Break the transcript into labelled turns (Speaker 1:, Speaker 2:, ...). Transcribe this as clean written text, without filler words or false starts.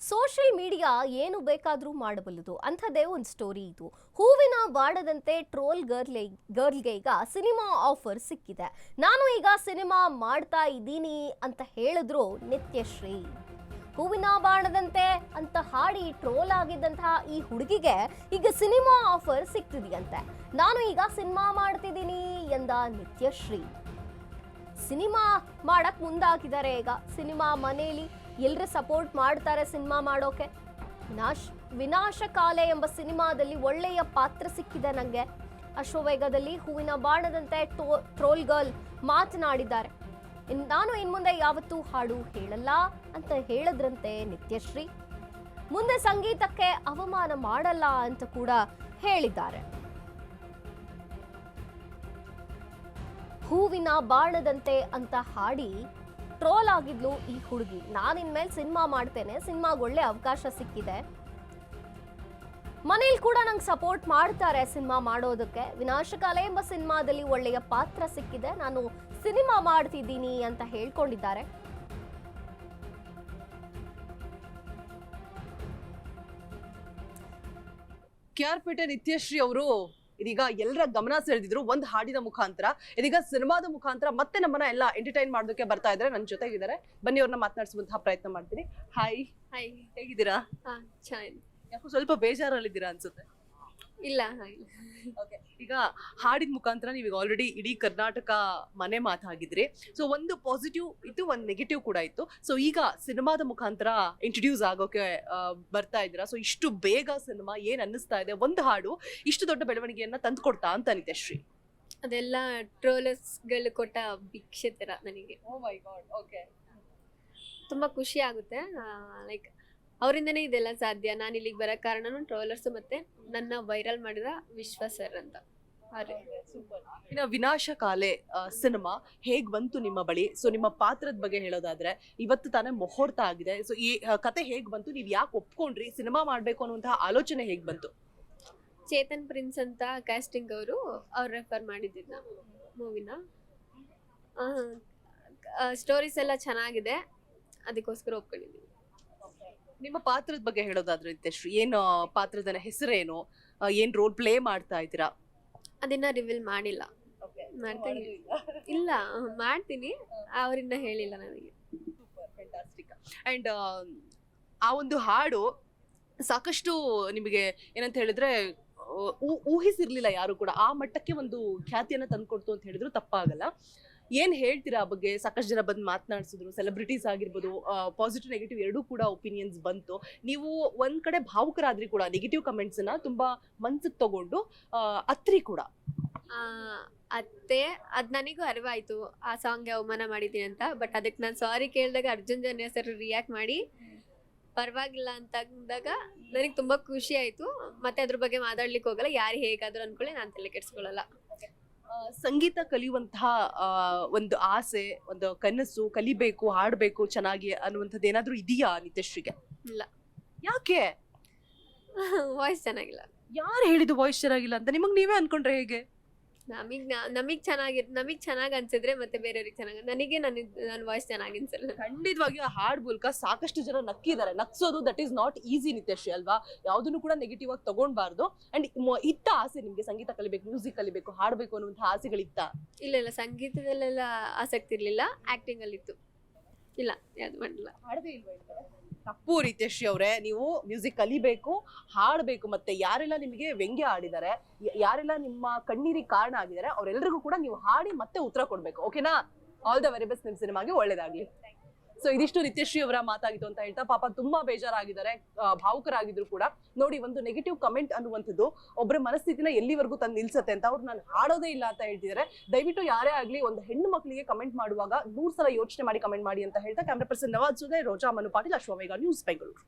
Speaker 1: Social media ಏನು ಬೇಕಾದರೂ ಮಾಡಬಲ್ಲದು ಅಂಥದ್ದೇ ಒಂದು ಸ್ಟೋರಿ ಇದು. ಹೂವಿನ ಬಾಡದಂತೆ ಟ್ರೋಲ್ ಗರ್ಲ್ಗೆ ಈಗ ಸಿನಿಮಾ ಆಫರ್ ಸಿಕ್ಕಿದೆ. ನಾನು ಈಗ ಸಿನಿಮಾ ಮಾಡ್ತಾ ಇದ್ದೀನಿ ಅಂತ ಹೇಳಿದ್ರು ನಿತ್ಯಶ್ರೀ. ಹೂವಿನ ಬಾಣದಂತೆ ಅಂತ ಹಾಡಿ ಟ್ರೋಲ್ ಆಗಿದ್ದಂತಹ ಈ ಹುಡುಗಿಗೆ ಈಗ ಸಿನಿಮಾ ಆಫರ್ ಸಿಕ್ತಿದೆಯಂತೆ. ನಾನು ಈಗ ಸಿನಿಮಾ ಮಾಡ್ತಿದ್ದೀನಿ ಎಂದ ನಿತ್ಯಶ್ರೀ. ಸಿನಿಮಾ ಮಾಡಕ್ ಮುಂದಾಗಿದ್ದಾರೆ. ಈಗ ಸಿನಿಮಾ ಮನೆಯಲ್ಲಿ ಎಲ್ಲರೂ ಸಪೋರ್ಟ್ ಮಾಡ್ತಾರೆ ಸಿನಿಮಾ ಮಾಡೋಕೆ. ವಿನಾಶಕಾಲೆ ಎಂಬ ಸಿನಿಮಾದಲ್ಲಿ ಒಳ್ಳೆಯ ಪಾತ್ರ ಸಿಕ್ಕಿದೆ ನನಗೆ. ಅಶ್ವವೇಗದಲ್ಲಿ ಹೂವಿನ ಬಾಣದಂತೆ ಟ್ರೋಲ್ ಗರ್ಲ್ ಮಾತನಾಡಿದ್ದಾರೆ. ನಾನು ಇನ್ಮುಂದೆ ಯಾವತ್ತೂ ಹಾಡು ಹೇಳಲ್ಲ ಅಂತ ಹೇಳಿದ್ರಂತೆ ನಿತ್ಯಶ್ರೀ. ಮುಂದೆ ಸಂಗೀತಕ್ಕೆ ಅವಮಾನ ಮಾಡಲ್ಲ ಅಂತ ಕೂಡ ಹೇಳಿದ್ದಾರೆ. ಹೂವಿನ ಬಾಣದಂತೆ ಅಂತ ಹಾಡಿ ಟ್ರೋಲ್ ಆಗಿದ್ಲು ಈ ಹುಡುಗಿ. ನಾನು ಇನ್ಮೇಲೆ ಸಿನಿಮಾ ಮಾಡ್ತೇನೆ, ಸಿನಿಮಾಗೆ ಒಳ್ಳೆ ಅವಕಾಶ ಸಿಕ್ಕಿದೆ, ಮನೇಲಿ ಕೂಡ ನಂಗೆ ಸಪೋರ್ಟ್ ಮಾಡ್ತಾರೆ ಸಿನಿಮಾ ಮಾಡೋದಕ್ಕೆ. ವಿನಾಶಕಾಲೆ ಎಂಬ ಸಿನಿಮಾದಲ್ಲಿ ಒಳ್ಳೆಯ ಪಾತ್ರ ಸಿಕ್ಕಿದೆ, ನಾನು ಸಿನಿಮಾ ಮಾಡ್ತಿದ್ದೀನಿ ಅಂತ ಹೇಳ್ಕೊಂಡಿದ್ದಾರೆ.
Speaker 2: KR ನಿತ್ಯಶ್ರೀ ಅವರು ಇದೀಗ ಎಲ್ಲರ ಗಮನ ಸೆಳೆದಿದ್ರು ಒಂದು ಹಾಡಿನ ಮುಖಾಂತರ. ಇದೀಗ ಸಿನಿಮಾದ ಮುಖಾಂತರ ಮತ್ತೆ ನಮ್ಮನ್ನ ಎಲ್ಲ ಎಂಟರ್ಟೈನ್ ಮಾಡೋದಕ್ಕೆ ಬರ್ತಾ ಇದ್ದಾರೆ. ನನ್ನ ಜೊತೆಗಿದ್ದಾರೆ, ಬನ್ನಿ ಅವ್ರನ್ನ ಮಾತನಾಡಿಸುವಂತಹ ಪ್ರಯತ್ನ ಮಾಡ್ತೀನಿ. ಹಾಯ್
Speaker 3: ಹಾಯ್,
Speaker 2: ಹೇಗಿದ್ದೀರಾ?
Speaker 3: ಚೆನ್ನಾಗಿದೆ.
Speaker 2: ಯಾಕೋ ಸ್ವಲ್ಪ ಬೇಜಾರಲ್ಲಿದ್ದೀರಾ ಅನ್ಸುತ್ತೆ.
Speaker 3: ಇಲ್ಲ,
Speaker 2: ಓಕೆ, ಈಗ ಹಾಡಿನ ಮುಖಾಂತರ ನೀವೀಗ ಆಲ್ರೆಡಿ ಇಡೀ ಕರ್ನಾಟಕ ಮನೆ ಮಾತಾಗಿದ್ರಿ. ಸೊ ಒಂದು ಪಾಸಿಟಿವ್ ಇತ್ತು, ಒಂದು ನೆಗೆಟಿವ್ ಕೂಡ ಇತ್ತು. ಸೊ ಈಗ ಸಿನಿಮಾದ ಮುಖಾಂತರ ಇಂಟ್ರೊಡ್ಯೂಸ್ ಆಗೋಕೆ ಬರ್ತಾ ಇದ್ದೀರಾ. ಸೊ ಇಷ್ಟು ಬೇಗ ಸಿನಿಮಾ ಏನ್ ಅನ್ನಿಸ್ತಾ ಇದೆ? ಒಂದು ಹಾಡು ಇಷ್ಟು ದೊಡ್ಡ ಬೆಳವಣಿಗೆಯನ್ನ ತಂದುಕೊಡ್ತಾ ಅಂತ ನಿತ್ಯಶ್ರೀ?
Speaker 3: ಅದೆಲ್ಲ ಟ್ರೋಲರ್ಸ್ಗಳು ಕೊಟ್ಟ ಭಿಕ್ಷೆ ತರ ನನಗೆ.
Speaker 2: ಓ ಮೈ ಗಾಡ್. ಓಕೆ,
Speaker 3: ತುಂಬಾ ಖುಷಿ ಆಗುತ್ತೆ. ಲೈಕ್ ಅವರಿಂದನೇ ಇದೆಲ್ಲ ಸಾಧ್ಯ. ನಾನು ಇಲ್ಲಿಗೆ ಬರೋ ಕಾರಣನು ಟ್ರೋಲರ್ಸ್ ಮತ್ತೆ ನನ್ನ ವೈರಲ್ ಮಾಡಿದ ವಿಶ್ವ ಸರ್ ಅಂತ.
Speaker 2: ಇನ್ನು ವಿನಾಶಕಾಲೆ ಸಿನಿಮಾ ಹೇಗ್ ಬಂತು ನಿಮ್ಮ ಬಳಿ? ಸೊ ನಿಮ್ಮ ಪಾತ್ರದ ಬಗ್ಗೆ ಹೇಳೋದಾದ್ರೆ, ಇವತ್ತು ತಾನೇ ಮುಹೂರ್ತ ಆಗಿದೆ. ಸೊ ಈ ಕತೆ ಹೇಗ್ ಬಂತು? ನೀವ್ ಯಾಕೆ ಒಪ್ಕೊಂಡ್ರಿ ಸಿನಿಮಾ ಮಾಡ್ಬೇಕು ಅನ್ನುವಂತಹ ಆಲೋಚನೆ ಹೇಗ್ ಬಂತು?
Speaker 3: ಚೇತನ್ ಪ್ರಿನ್ಸ್ ಅಂತ ಕಾಸ್ಟಿಂಗ್ ಅವ್ರು ರೆಫರ್ ಮಾಡಿದ್ದ ಮೂವಿನ. ಸ್ಟೋರೀಸ್ ಎಲ್ಲ ಚೆನ್ನಾಗಿದೆ, ಅದಕ್ಕೋಸ್ಕರ ಒಪ್ಕೊಂಡಿದ್ದೀನಿ.
Speaker 2: ನಿಮ್ಮ ಪಾತ್ರದ ಬಗ್ಗೆ ಹೇಳೋದಾದ್ರೆ ನಿತ್ಯಶ್ರೀ, ಏನು ಪಾತ್ರದ ಹೆಸರೇನು, ಏನ್ ರೋಲ್ ಪ್ಲೇ ಮಾಡ್ತಾ ಇದ್ದೀರಾ?
Speaker 3: ಅದನ್ನ ರಿವೀಲ್ ಮಾಡಿಲ್ಲ. ಮಾಡ್ತೀನಿ, ಇಲ್ಲ ಮಾಡ್ತೀನಿ, ಅವರಿಂದ ಹೇಳಿಲ್ಲ ನನಗೆ.
Speaker 2: ಅಂಡ್ ಆ ಒಂದು ಹಾಡು ಸಾಕಷ್ಟು ನಿಮಗೆ ಏನಂತ ಹೇಳಿದ್ರೆ ಊಹಿಸಿರ್ಲಿಲ್ಲ ಯಾರು ಕೂಡ. ಆ ಮಟ್ಟಕ್ಕೆ ಒಂದು ಖ್ಯಾತಿಯನ್ನ ತಂದ್ಕೊಡ್ತು ಅಂತ ಹೇಳಿದ್ರು ತಪ್ಪಾಗಲ್ಲ. ಏನ್ ಹೇಳ್ತೀರಾ ಆ ಬಗ್ಗೆ? ಸಾಕಷ್ಟು ಜನ ಬಂದು ಮಾತನಾಡಿಸಿದ್ರು, ಸೆಲೆಬ್ರಿಟೀಸ್ ಆಗಿರ್ಬೋದು, ಪಾಸಿಟಿವ್ ನೆಗೆಟಿವ್ ಎರಡೂ ಕೂಡ ಒಪಿನಿಯನ್ಸ್ ಬಂತು. ನೀವು ಒಂದ್ ಕಡೆ ಭಾವುಕರಾದ್ರಿ ಕೂಡ, ನೆಗೆಟಿವ್ ಕಮೆಂಟ್ಸ್ ನ ತುಂಬಾ ಮನ್ಸಿಗೆ ತಗೊಂಡು ಅತ್ರಿ ಕೂಡ.
Speaker 3: ಅತ್ತೆ ಅದ್ ನನಗೂ ಅರಿವಾಯ್ತು, ಆ ಸಾಂಗ್ಗೆ ಅವಮಾನ ಮಾಡಿದ್ದೀನಿ ಅಂತ. ಬಟ್ ಅದಕ್ಕೆ ನಾನು ಸಾರಿ ಕೇಳಿದಾಗ ಅರ್ಜುನ್ ಜನ್ಯ ಸರ್ ರಿಯಾಕ್ಟ್ ಮಾಡಿ ಪರವಾಗಿಲ್ಲ ಅಂತ ಅಂದಾಗ ನನಗೆ ತುಂಬಾ ಖುಷಿ ಆಯ್ತು. ಮತ್ತೆ ಅದ್ರ ಬಗ್ಗೆ ಮಾತಾಡ್ಲಿಕ್ಕೆ ಹೋಗಲ್ಲ, ಯಾರು ಹೇಗಾದ್ರು ಅನ್ಕೊಳ್ಳಿ, ನಾನು ತಲೆ ಕೆಡ್ಸ್ಕೊಳ್ಳಲ್ಲ.
Speaker 2: ಸಂಗೀತ ಕಲಿಯುವಂತಹ ಒಂದು ಆಸೆ, ಒಂದು ಕನಸು, ಕಲಿಬೇಕು, ಹಾಡ್ಬೇಕು ಚೆನ್ನಾಗಿ ಅನ್ನುವಂಥದ್ದು ಏನಾದ್ರೂ ಇದೆಯಾ ನಿತ್ಯಶ್ರೀಗೆ?
Speaker 3: ಇಲ್ಲ.
Speaker 2: ಯಾಕೆ?
Speaker 3: ವಾಯ್ಸ್ ಚೆನ್ನಾಗಿಲ್ಲ.
Speaker 2: ಯಾರು ಹೇಳಿದ್ದು ವಾಯ್ಸ್ ಚೆನ್ನಾಗಿಲ್ಲ ಅಂತ? ನಿಮಗ್ ನೀವೇ ಅನ್ಕೊಂಡ್ರೆ ಹೇಗೆ?
Speaker 3: ನಮಗ್ ಚೆನ್ನಾಗಿ ಅನ್ಸಿದ್ರೆ ಮತ್ತೆ ಬೇರೆಯವ್ರಿಗೆ ಚೆನ್ನಾಗಿ, ನನಗೆ ನನ್ನ ವಾಯ್ಸ್ ಚೆನ್ನಾಗಿ ಅನ್ಸಲ್ಲ.
Speaker 2: ಖಂಡಿತವಾಗಿ ಆ ಹಾಡ್ ಮೂಲಕ ಸಾಕಷ್ಟು ಜನ ನಕ್ಕಿದ್ದಾರೆ. ನಕ್ಸೋದು that is not easy Nithyashree, ಅಲ್ವಾ? ಯಾವ್ದನ್ನು ಕೂಡ ನೆಗೆಟಿವ್ ಆಗಿ ತಗೊಂಡ್ಬಾರ್ದು. ಅಂಡ್ ಇತ್ತ ಆಸೆ ನಿಮ್ಗೆ ಸಂಗೀತ ಕಲಿಬೇಕು, ಮ್ಯೂಸಿಕ್ ಕಲಿಬೇಕು, ಹಾಡ್ಬೇಕು ಅನ್ನುವಂತಹ ಆಸೆಗಳಿತ್ತ?
Speaker 3: ಇಲ್ಲ, ಸಂಗೀತದಲ್ಲೆಲ್ಲ ಆಸಕ್ತಿ ಇರ್ಲಿಲ್ಲ, ಆಕ್ಟಿಂಗ್ ಅಲ್ಲಿ ಇತ್ತು. ಇಲ್ಲ, ಯಾವ್ದು ಮಾಡಲಿಲ್ಲ.
Speaker 2: ಹಾಡದೇ ಇಲ್ವಾ? ತಪ್ಪು ನಿತ್ಯಶ್ರೀ ಅವರೇ, ನೀವು ಮ್ಯೂಸಿಕ್ ಕಲಿಬೇಕು, ಹಾಡಬೇಕು. ಮತ್ತೆ ಯಾರೆಲ್ಲ ನಿಮಗೆ ವ್ಯಂಗ್ಯ ಆಡಿದ್ದಾರೆ, ಯಾರೆಲ್ಲ ನಿಮ್ಮ ಕಣ್ಣೀರಿಗೆ ಕಾರಣ ಆಗಿದ್ದಾರೆ, ಅವರೆಲ್ಲರಿಗೂ ಕೂಡ ನೀವು ಹಾಡಿ ಮತ್ತೆ ಉತ್ತರ ಕೊಡ್ಬೇಕು. ಓಕೆನಾ? ಆಲ್ ದ ವೆರಿ ಬೆಸ್ಟ್, ನಿಮ್ ಸಿನಿಮಾಗೆ ಒಳ್ಳೇದಾಗ್ಲಿ. ಸೊ ಇದಿಷ್ಟು ನಿತ್ಯಶ್ರೀ ಅವರ ಮಾತಾಗಿತ್ತು ಅಂತ ಹೇಳ್ತಾ, ಪಾಪ ತುಂಬಾ ಬೇಜಾರಾಗಿದ್ದಾರೆ, ಭಾವುಕರಾಗಿದ್ರು ಕೂಡ. ನೋಡಿ, ಒಂದು ನೆಗೆಟಿವ್ ಕಮೆಂಟ್ ಅನ್ನುವಂಥದ್ದು ಒಬ್ಬರ ಮನಸ್ಥಿತಿನ ಎಲ್ಲಿವರೆಗೂ ತಂದು ನಿಲ್ಸತ್ತೆ ಅಂತ. ಅವ್ರು ನಾನು ಹಾಡೋದೇ ಇಲ್ಲ ಅಂತ ಹೇಳ್ತಿದ್ದಾರೆ. ದಯವಿಟ್ಟು ಯಾರೇ ಆಗ್ಲಿ ಒಂದು ಹೆಣ್ಣು ಮಕ್ಕಳಿಗೆ ಕಮೆಂಟ್ ಮಾಡುವಾಗ 100 ಸಲ ಯೋಚನೆ ಮಾಡಿ ಕಮೆಂಟ್ ಮಾಡಿ ಅಂತ ಹೇಳ್ತಾ, ಕ್ಯಾಮ್ರಾ ಪರ್ಸನ್ ನವಾಜ್ ಜೊತೆ ರೋಜಾ ಮನು ಪಾಟೀಲ್, ಅಶ್ವವೇಗ ನ್ಯೂಸ್, ಬೆಂಗಳೂರು.